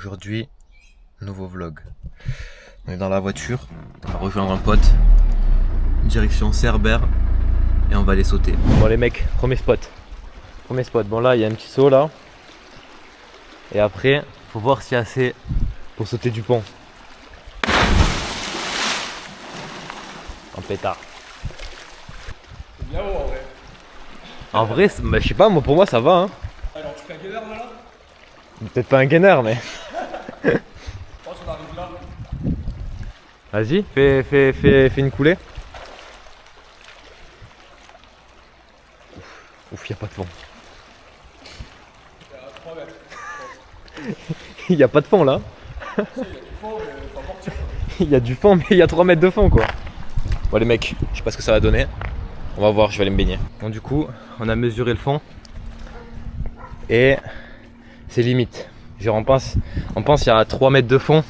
Aujourd'hui, nouveau vlog. On est dans la voiture, on va rejoindre un pote, direction Cerbère, et on va aller sauter. Bon les mecs, premier spot. Bon là il y a un petit saut là. Et après, faut voir s'il y a assez pour sauter du pont. En pétard. C'est bien haut en vrai. En vrai, bah, je sais pas, moi, pour moi ça va hein. Alors tu fais un gainer là? Peut-être pas un gainer mais... Je pense qu'on arrive là. Vas-y, fais une coulée. Ouf, y a pas de fond. Il y a 3 mètres. Il y a pas de fond là. Tu sais, il y a du fond mais faut amortir. Il y a du fond mais il y a 3 mètres de fond quoi. Bon les mecs, je sais pas ce que ça va donner. On va voir, je vais aller me baigner. Bon du coup, on a mesuré le fond. Et c'est limite. Genre on pense il y a 3 mètres de fond.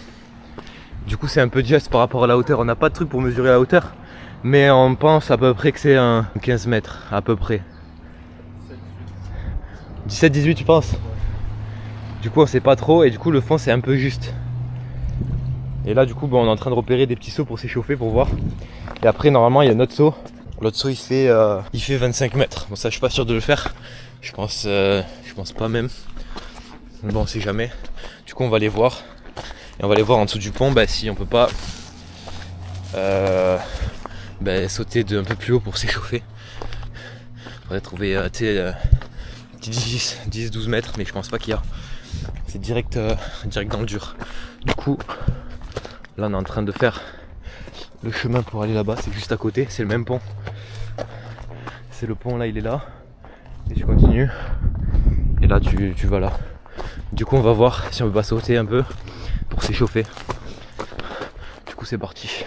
Du coup c'est un peu juste par rapport à la hauteur. On n'a pas de truc pour mesurer la hauteur. Mais on pense à peu près que c'est un 15 mètres à peu près. 17-18 tu penses? Du coup on sait pas trop et du coup le fond c'est un peu juste. Et là du coup bon, on est en train de repérer des petits sauts pour s'échauffer pour voir. Et après normalement il y a notre saut. L'autre saut il fait 25 mètres. Bon ça je suis pas sûr de le faire. Je pense pas même. Bon on sait jamais. Du coup on va aller voir. Et on va aller voir en dessous du pont si on peut pas sauter d'un peu plus haut pour s'échauffer. Faudrait trouver 10-12 mètres mais je pense pas qu'il y a. C'est direct dans le dur. Du coup là on est en train de faire le chemin pour aller là-bas, c'est juste à côté, c'est le même pont. C'est le pont là, il est là. Et tu continues. Et là tu vas là. Du coup on va voir si on peut pas sauter un peu pour s'échauffer. Du coup c'est parti.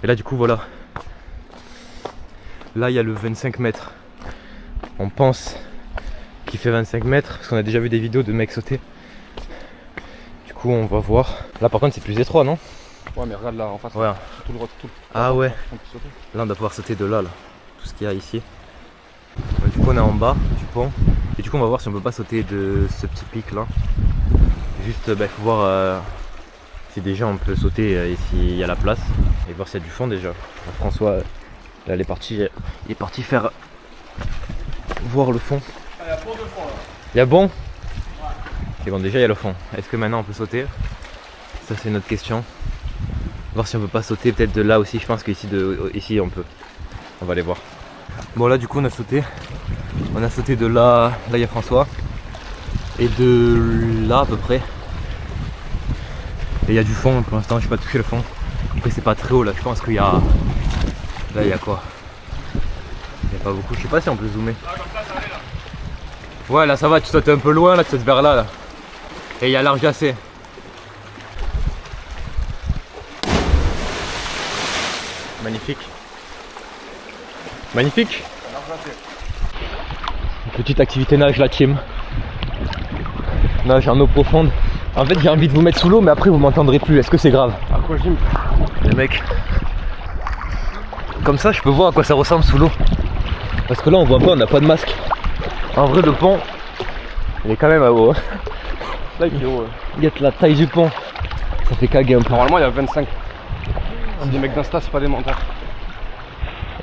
Et là du coup voilà. Là il y a le 25 mètres. On pense qu'il fait 25 mètres parce qu'on a déjà vu des vidéos de mecs sauter. Du coup on va voir. Là par contre c'est plus étroit non? Ouais mais regarde là en face. Ouais. Tout le droit, tout. Ah ouais. On peut sauter. Là on doit pouvoir sauter de là. Tout ce qu'il y a ici. Du coup on est en bas du pont. Et du coup on va voir si on peut pas sauter de ce petit pic là. Juste il faut voir si déjà on peut sauter et s'il y a la place. Et voir s'il y a du fond déjà. François là, il est parti faire voir le fond. Ah, il y a pont de fond là. Il y a bon? Et bon déjà il y a le fond. Est-ce que maintenant on peut sauter? Ça c'est une autre question. Voir si on peut pas sauter peut-être de là aussi. Je pense qu'ici ici on peut. On va aller voir. Bon là du coup on a sauté. On a sauté de là. Là il y a François. Et de là à peu près. Et il y a du fond pour l'instant, j'ai pas touché le fond. Après c'est pas très haut là, je pense qu'il y a. Là il y a quoi? Il y a pas beaucoup, je sais pas si on peut zoomer. Ah comme ça allait là. Ouais là ça va, tu sautes un peu loin là, tu sautes vers là. Et il y a large assez. Magnifique. Magnifique. Petite activité nage la team. Nage en eau profonde. En fait j'ai envie de vous mettre sous l'eau mais après vous m'entendrez plus. Est-ce que c'est grave? À quoi je dis? Les mecs. Comme ça je peux voir à quoi ça ressemble sous l'eau. Parce que là on voit pas, on n'a pas de masque. En vrai le pont il est quand même à haut. Hein. Là il est haut. Regarde la taille du pont. Ça fait caguer un peu. Normalement il y a 25. C'est des mecs d'Insta, c'est pas des menteurs.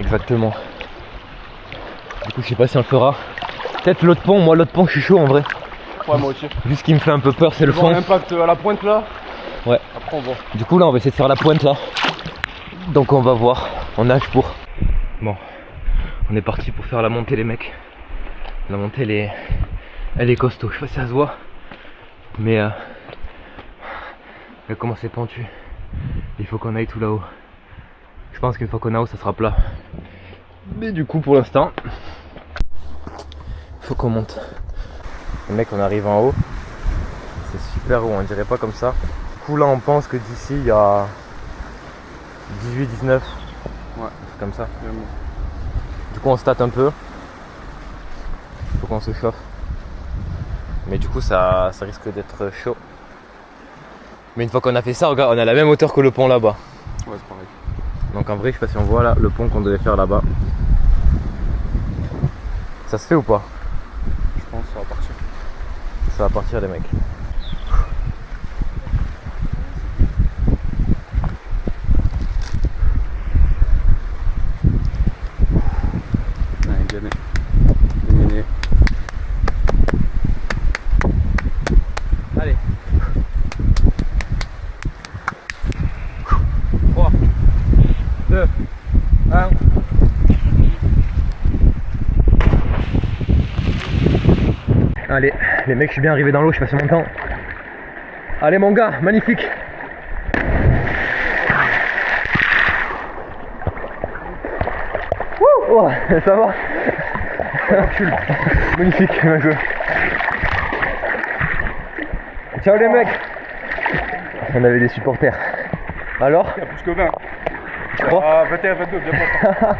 Exactement. Du coup je sais pas si on le fera. Peut-être l'autre pont, moi l'autre pont je suis chaud en vrai. Ouais moi aussi. Juste ce qui me fait un peu peur c'est le fond. L'impact à la pointe là. Ouais. Après on voit. Du coup là on va essayer de faire la pointe là. Donc on va voir. On nage pour. Bon. On est parti pour faire la montée les mecs. La montée elle est costaud. Je sais pas si ça se voit. Mais comment c'est pentu. Il faut qu'on aille tout là-haut. Je pense qu'une fois qu'on est haut ça sera plat. Mais du coup pour l'instant faut qu'on monte. Les mecs on arrive en haut. C'est super haut, on dirait pas comme ça. Du coup là on pense que d'ici il y a 18-19. Ouais. Comme ça. Bien bon. Du coup on se tâte un peu. Faut qu'on se chauffe. Mais du coup ça risque d'être chaud. Mais une fois qu'on a fait ça, regarde, on a la même hauteur que le pont là-bas. Ouais c'est pareil. Donc en vrai je sais pas si on voit là le pont qu'on devait faire là-bas. Ça se fait ou pas? Je pense que ça va partir. Ça va partir les mecs. Les mecs, je suis bien arrivé dans l'eau, je suis passé mon temps. Allez mon gars, magnifique. Wouh, oh, ça va. Magnifique, ma gueule. Ciao les mecs. On avait des supporters. Alors? Il y a plus que 20. Tu crois? Ah, 21, 22, bien pas.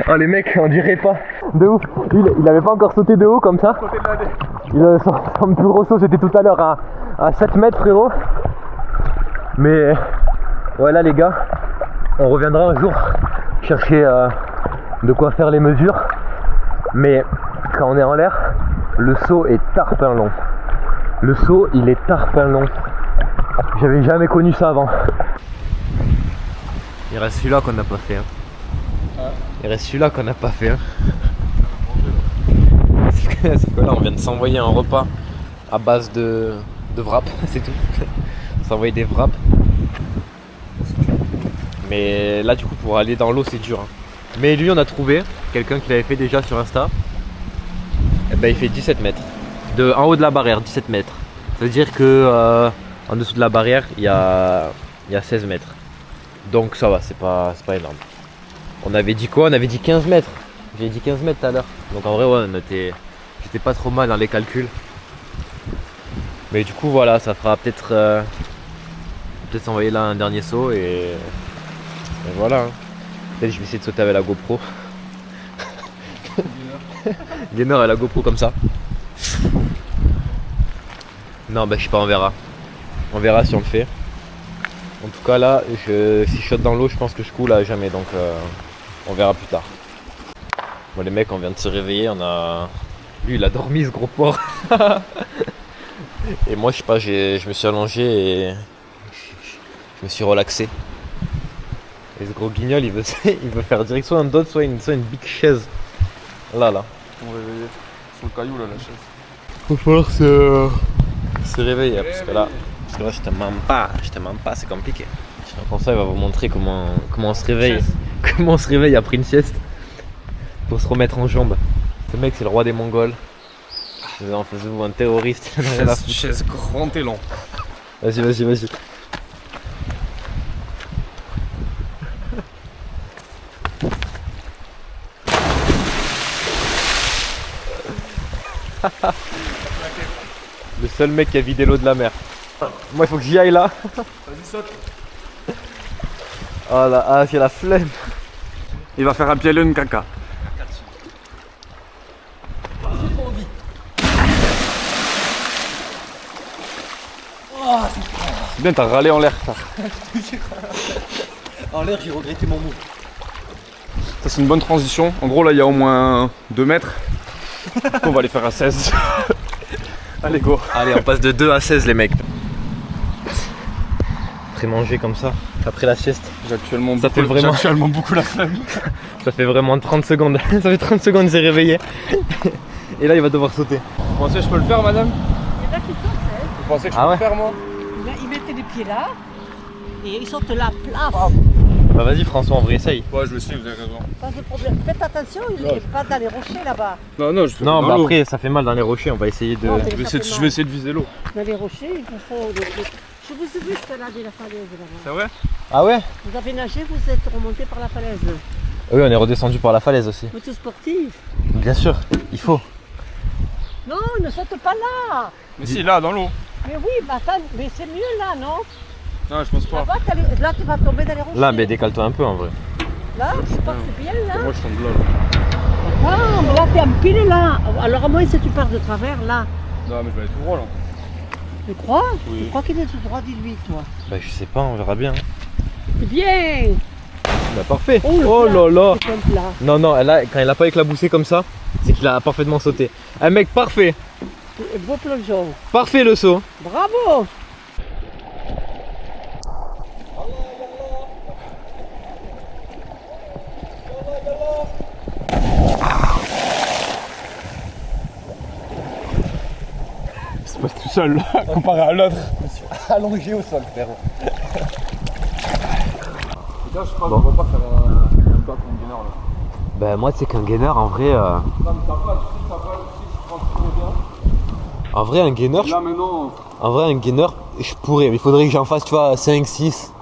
Oh les mecs, on dirait pas. De ouf. Il avait pas encore sauté de haut comme ça. Côté de l'année. Il a son plus gros saut, c'était tout à l'heure à 7 mètres frérot. Mais voilà les gars, on reviendra un jour chercher de quoi faire les mesures. Mais quand on est en l'air, le saut est tarpin long. Le saut il est tarpin long. J'avais jamais connu ça avant. Il reste celui-là qu'on n'a pas fait. Il reste celui-là qu'on n'a pas fait. Sauf que là on vient de s'envoyer un repas à base de wraps, c'est tout. On s'envoie des wraps. Mais là du coup pour aller dans l'eau c'est dur. Mais lui on a trouvé quelqu'un qui l'avait fait déjà sur Insta. Et ben il fait 17 mètres. En haut de la barrière, 17 mètres. Ça veut dire que en dessous de la barrière il y a 16 mètres. Donc ça va, c'est pas énorme. On avait dit quoi? On avait dit 15 mètres. J'ai dit 15 mètres tout à l'heure. Donc en vrai ouais, j'étais pas trop mal dans les calculs. Mais du coup voilà, ça fera peut-être s'envoyer là un dernier saut et voilà. Peut-être je vais essayer de sauter avec la GoPro. Gainer à la GoPro comme ça. Non bah je sais pas, on verra. On verra si on le fait. En tout cas là, si je saute dans l'eau, je pense que je coule à jamais, donc on verra plus tard. Bon les mecs, on vient de se réveiller, lui il a dormi ce gros porc. Et moi je sais pas, je me suis allongé et je me suis relaxé. Et ce gros guignol il veut faire direct soit un dos, soit une big chaise. Là. On va réveiller sur le caillou là, la chaise. Il va falloir se réveiller parce que là je te mens pas, c'est compliqué. Pour ça il va vous montrer comment on se réveille. Comment on se réveille après une sieste pour se remettre en jambes. Ce mec c'est le roi des Mongols. Vous en faisez-vous un terroriste? Chaise grand élan. Vas-y. Le seul mec qui a vidé l'eau de la mer. Moi il faut que j'y aille là. Vas-y saute. Oh là, j'ai la flemme. Il va faire un pied une caca. C'est bien, t'as râlé en l'air ça. En l'air j'ai regretté mon mot. Ça c'est une bonne transition. En gros là il y a au moins 2 mètres. On va les faire à 16. Allez go. Allez on passe de 2 à 16 les mecs. Après manger comme ça, après la sieste. J'ai actuellement beaucoup la flemme. Ça fait vraiment 30 secondes. Ça fait 30 secondes que j'ai réveillé. Et là il va devoir sauter. Vous pensez que je peux le faire madame? Il y en a qui sautent, Vous pensez que je Ah peux ouais. le faire moi? ils mettaient les pieds là et ils sortent là, plaf. Bah vas-y François, en vrai essaye. Ouais je le sais, vous avez raison. Pas de problème. Faites attention, il n'est pas dans les rochers là-bas. Non, je fais Non dans bah l'eau. après ça fait mal dans les rochers, on va essayer de... Non, mais Je vais essayer de viser l'eau. Dans les rochers, il vous faut. Je vous ai vu escalader la falaise là-bas. C'est vrai? Ah ouais? Vous avez nagé, vous êtes remonté par la falaise. Oui on est redescendu par la falaise aussi. Vous êtes sportif. Bien sûr, il faut. Non, ne saute pas là. Mais si, là, dans l'eau. Mais oui, bah attends, mais c'est mieux là, non? Non, je pense pas. Là-bas, là, tu vas tomber dans les rochers. Là mais décale-toi un peu en vrai. Là, je pense que c'est bien là. Moi, je tombe là. Ah, mais là, t'es en pile là. Alors, à moins si tu pars de travers là. Non, mais je vais aller tout droit là. Tu crois? Oui. Tu crois qu'il est tout droit, dis-lui, toi. Bah je sais pas, on verra bien. C'est bien. Bah parfait. Oh, le Oh plat. là là. C'est un plat. Non, quand il a pas éclaboussé comme ça, c'est qu'il a parfaitement sauté. Un mec parfait. Beau plongeon. Parfait le saut. Bravo. C'est pas tout seul comparé à l'autre. Allongé au sol frérot. Putain, je crois qu'on va pas faire un bac en gainer là. Bah moi tu sais qu'un gainer en vrai... Non, mais t'as pas, tu sais, si je prends le pied bien. En vrai, un gainer, Là maintenant, je pourrais, mais il faudrait que j'en fasse, tu vois, 5, 6,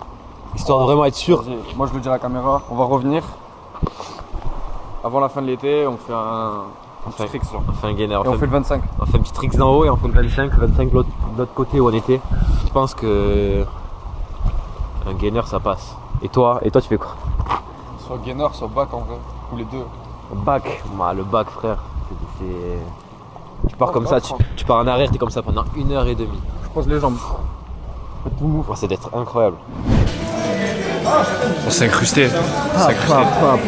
histoire de vraiment être sûr. vas-y, moi je le dis à la caméra, on va revenir. Avant la fin de l'été, on fait un petit tricks genre. On fait un gainer, Et on fait le 25. on fait un petit tricks d'en haut et on fait le 25 de l'autre côté où on était. Je pense que un gainer ça passe. Et toi tu fais quoi? Soit gainer, soit back en vrai. Ou les deux. Back, bah, le back frère, tu pars comme ça, tu pars en arrière, t'es comme ça pendant 1h30. Je pose les jambes. Tout mou. Oh, c'est d'être incroyable. On s'est incrusté.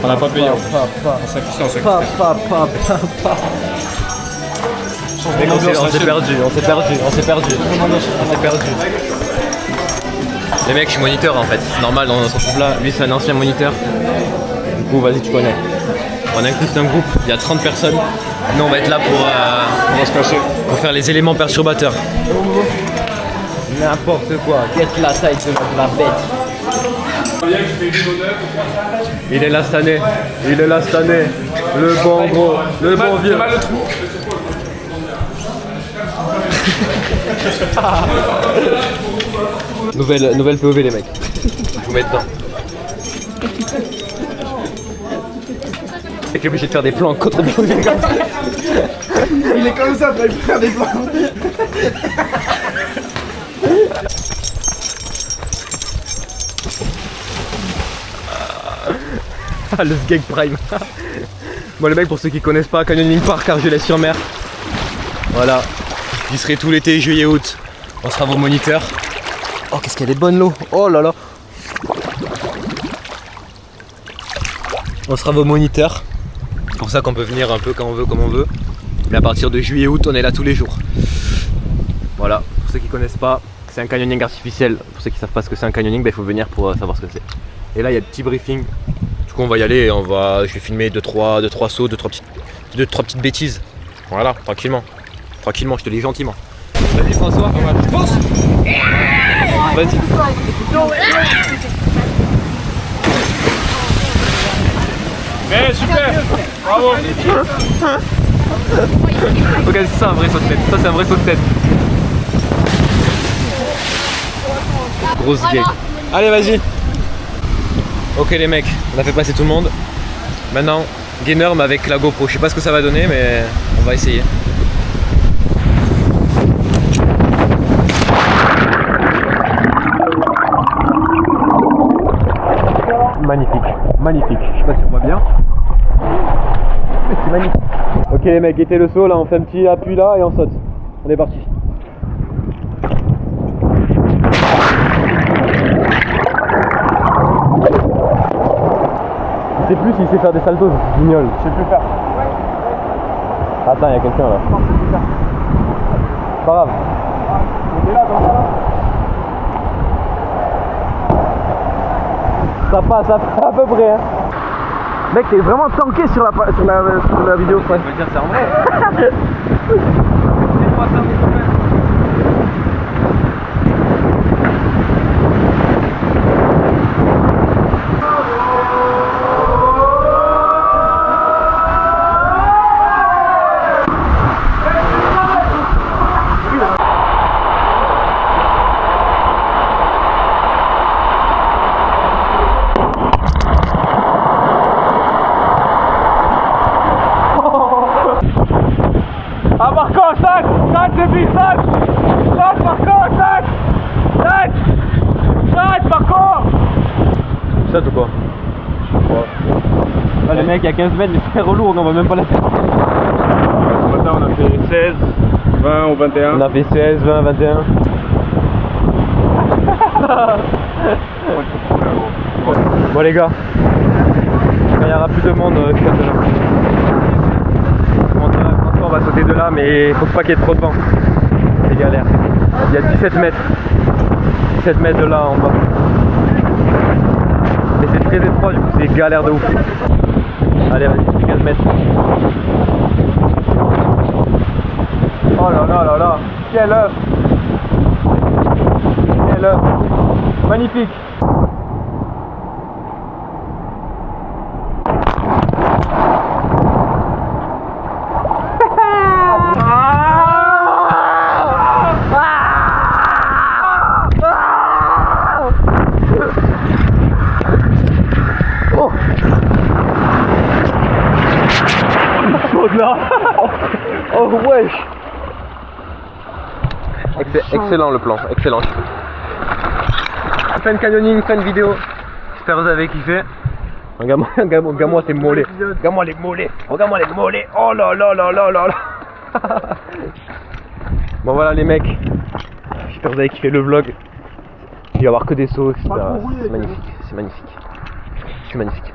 On n'a pas payé. On s'est incrusté. On s'est perdu. Les mecs, je suis moniteur en fait, c'est normal, on se retrouve là. Lui, c'est un ancien moniteur. Du coup, vas-y, tu connais. On incruste un groupe, il y a 30 personnes. Nous, on va être là On va se cacher. pour faire les éléments perturbateurs. N'importe quoi, qu'est-ce la taille de la bête. Il est là cette année, le bon gros, le bon vieux. Nouvelle POV les mecs, je vous mets dedans. C'est obligé de faire des plans contre POV comme ça. Il est comme ça, il faire des plans. Ah, le Sgeg Prime. Bon les mecs, pour ceux qui connaissent pas Canyoning Park Argelès-sur-Mer, voilà, j'y serai tout l'été, juillet, août. On sera vos moniteurs. Oh, qu'est-ce qu'elle est bonne l'eau. Oh là là. On sera vos moniteurs. C'est pour ça qu'on peut venir un peu quand on veut, comme on veut. Mais à partir de juillet, août, on est là tous les jours. Voilà, pour ceux qui connaissent pas, c'est un canyoning artificiel. Pour ceux qui savent pas ce que c'est un canyoning, il faut venir pour savoir ce que c'est. Et là, il y a le petit briefing. Du coup, on va y aller et je vais filmer 2-3 sauts, 2-3 petites bêtises. Voilà, tranquillement. Tranquillement, je te dis gentiment. Vas-y François, tu penses? Vas-y. Eh super. Bravo. Ok, c'est ça un vrai saut de tête. Ça, c'est un vrai saut de tête. Grosse gay. Allez, vas-y. Ok les mecs, on a fait passer tout le monde. Maintenant, gainer mais avec la GoPro. Je sais pas ce que ça va donner, mais on va essayer. Magnifique, magnifique. Je sais pas si on voit bien, mais c'est magnifique. Ok les mecs, guettez le saut là, on fait un petit appui là et on saute. On est parti. Je sais plus s'il sait faire des saltos, je guignol. Je sais plus faire. Attends, il y a quelqu'un là. C'est pas grave. Il est là, dans ça. Ça passe à peu près. Hein. Mec, t'es vraiment tanké sur la vidéo. Ouais. Je veux dire, c'est en vrai. Ah Marco, sac, depuis, sac, Marco, sac, Marco. Ça ou quoi? Là les mecs, il y a 15 mètres, mais c'est très relou, on va même pas la faire. Ce matin on a fait 16, 20 ou 21. On a fait 16, 20, 21. Bon les gars, quand il n'y aura plus de monde, je passe là. On va sauter de là, mais il faut pas qu'il y ait trop de vent. C'est galère. Il y a 17 mètres. 17 mètres de là en bas. Et c'est très étroit, du coup c'est galère de ouf. Allez, vas-y, 15 mètres. Oh là là là là, quel œuf! Quel œuf! Magnifique! saute là. Oh wesh. Excellent le plan, excellent. Fin de canyoning, fin de vidéo. J'espère que vous avez kiffé. Regarde-moi ces mollets. Regarde-moi les mollets. Regarde-moi les mollets. Oh là là là là là là. Bon voilà les mecs. J'espère que vous avez kiffé le vlog. Il va y avoir que des sauts, etc. C'est magnifique, c'est magnifique. Je suis magnifique.